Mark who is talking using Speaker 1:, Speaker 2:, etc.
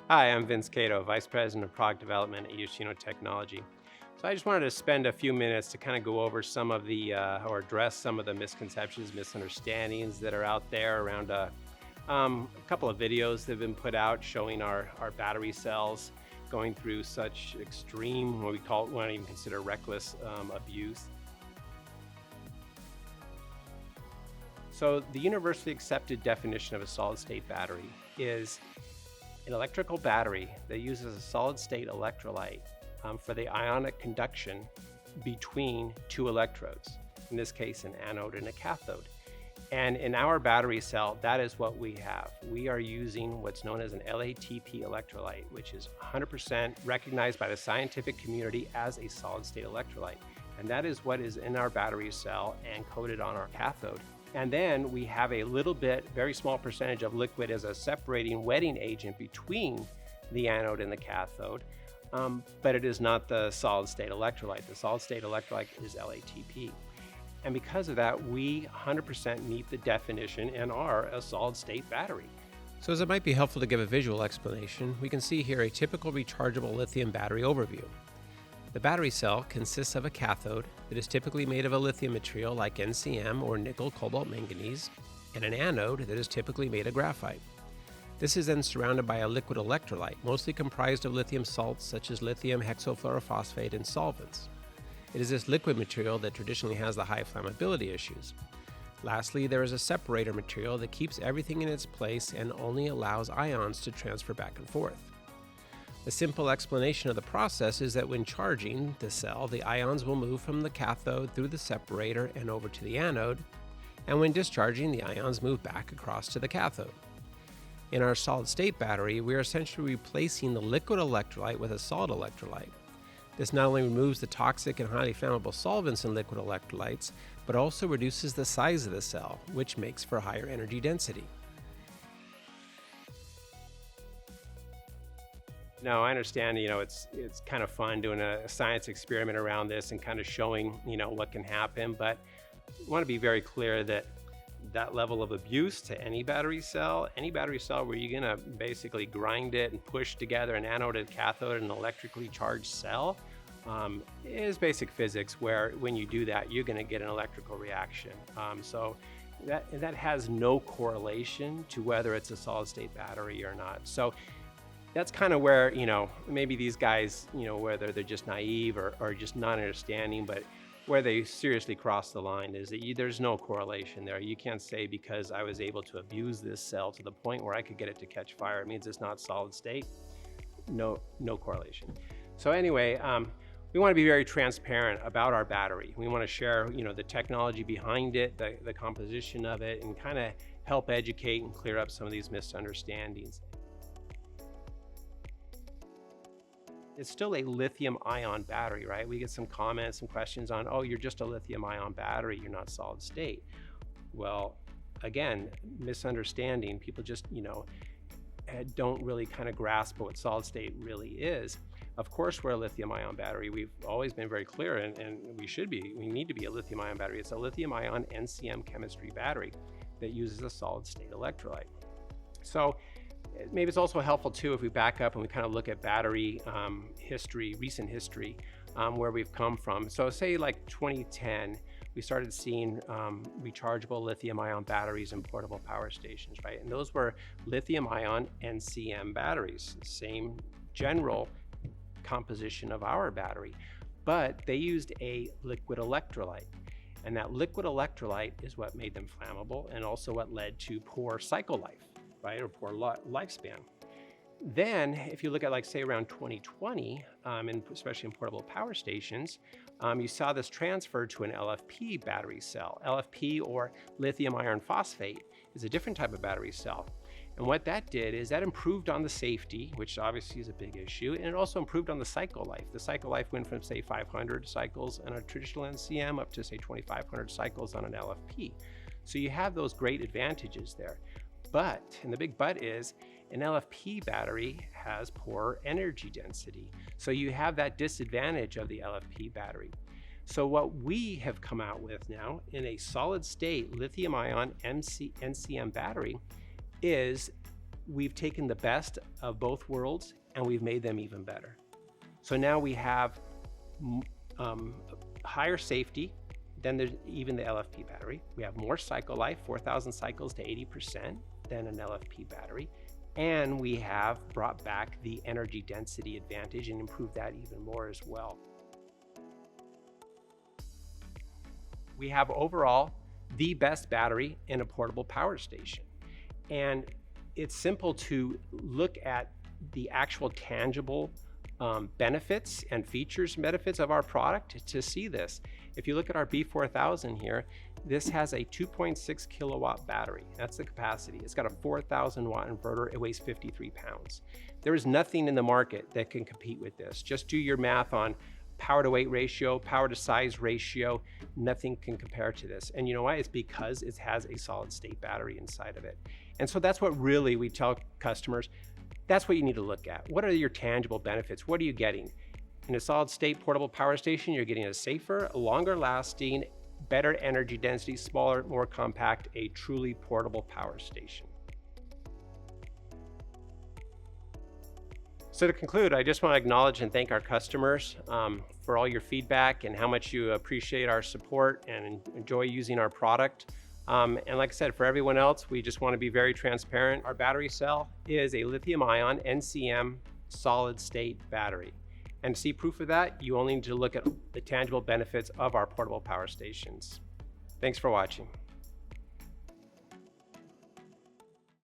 Speaker 1: Hi, I'm Vince Cato, Vice President of Product Development at Yoshino Technology. So I just wanted to spend a few minutes to kind of go over some of or address some of the misconceptions, misunderstandings that are out there around a couple of videos that have been put out showing our battery cells going through such extreme, what we call, what I even consider reckless abuse. So the universally accepted definition of a solid state battery is an electrical battery that uses a solid state electrolyte for the ionic conduction between two electrodes, in this case, an anode and a cathode. And in our battery cell, that is what we have. We are using what's known as an LATP electrolyte, which is 100% recognized by the scientific community as a solid state electrolyte. And that is what is in our battery cell and coated on our cathode. And then we have a little bit, very small percentage of liquid as a separating wetting agent between the anode and the cathode. But it is not the solid state electrolyte. The solid state electrolyte is LATP. And because of that, we 100% meet the definition and are a solid state battery.
Speaker 2: So as it might be helpful to give a visual explanation, we can see here a typical rechargeable lithium battery overview. The battery cell consists of a cathode that is typically made of a lithium material like NCM or nickel cobalt manganese, and an anode that is typically made of graphite. This is then surrounded by a liquid electrolyte, mostly comprised of lithium salts such as lithium hexafluorophosphate and solvents. It is this liquid material that traditionally has the high flammability issues. Lastly, there is a separator material that keeps everything in its place and only allows ions to transfer back and forth. A simple explanation of the process is that when charging the cell, the ions will move from the cathode through the separator and over to the anode, and when discharging, the ions move back across to the cathode. In our solid-state battery, we are essentially replacing the liquid electrolyte with a solid electrolyte. This not only removes the toxic and highly flammable solvents in liquid electrolytes, but also reduces the size of the cell, which makes for higher energy density.
Speaker 1: Now, I understand, it's kind of fun doing a science experiment around this and kind of showing, what can happen. But I want to be very clear that that level of abuse to any battery cell where you're going to basically grind it and push together an anode and cathode and an electrically charged cell is basic physics, where when you do that, you're going to get an electrical reaction. So that has no correlation to whether it's a solid state battery or not. So that's kind of where, maybe these guys, whether they're just naive or just not understanding, but where they seriously cross the line is that there's no correlation there. You can't say because I was able to abuse this cell to the point where I could get it to catch fire, it means it's not solid state. No correlation. So anyway, we want to be very transparent about our battery. We want to share, the technology behind it, the composition of it, and kind of help educate and clear up some of these misunderstandings. It's still a lithium-ion battery, right? We get some comments, some questions on, oh, you're just a lithium-ion battery, you're not solid state. Well, again, misunderstanding. People just, don't really kind of grasp what solid state really is. Of course, we're a lithium-ion battery. We've always been very clear, and we need to be a lithium-ion battery. It's a lithium-ion NCM chemistry battery that uses a solid state electrolyte. So maybe it's also helpful too if we back up and we kind of look at battery history, recent history, where we've come from. So say like 2010, we started seeing rechargeable lithium-ion batteries in portable power stations, right? And those were lithium-ion NCM batteries, same general composition of our battery, but they used a liquid electrolyte. And that liquid electrolyte is what made them flammable and also what led to poor cycle life, right, or poor lifespan. Then, if you look at, like, say, around 2020, and especially in portable power stations, you saw this transfer to an LFP battery cell. LFP, or lithium iron phosphate, is a different type of battery cell. And what that did is that improved on the safety, which obviously is a big issue, and it also improved on the cycle life. The cycle life went from, say, 500 cycles on a traditional NCM up to, say, 2,500 cycles on an LFP. So you have those great advantages there. But, and the big but is, an LFP battery has poor energy density. So you have that disadvantage of the LFP battery. So what we have come out with now in a solid state lithium-ion NCM battery is we've taken the best of both worlds and we've made them even better. So now we have higher safety than even the LFP battery. We have more cycle life, 4,000 cycles to 80% than an LFP battery. And we have brought back the energy density advantage and improved that even more as well. We have overall the best battery in a portable power station. And it's simple to look at the actual tangible benefits and features and benefits of our product to see this. If you look at our B4000 here, this has a 2.6 kilowatt battery. That's the capacity. It's got a 4,000 watt inverter. It weighs 53 pounds. There is nothing in the market that can compete with this. Just do your math on power to weight ratio, power to size ratio. Nothing can compare to this. And you know why? It's because it has a solid state battery inside of it. And so that's what really we tell customers, that's what you need to look at. What are your tangible benefits? What are you getting? In a solid state portable power station, you're getting a safer, longer lasting, better energy density, smaller, more compact, a truly portable power station. So to conclude, I just want to acknowledge and thank our customers for all your feedback and how much you appreciate our support and enjoy using our product. And like I said, for everyone else, we just want to be very transparent. Our battery cell is a lithium-ion NCM solid state battery. And to see proof of that, you only need to look at the tangible benefits of our portable power stations. Thanks for watching.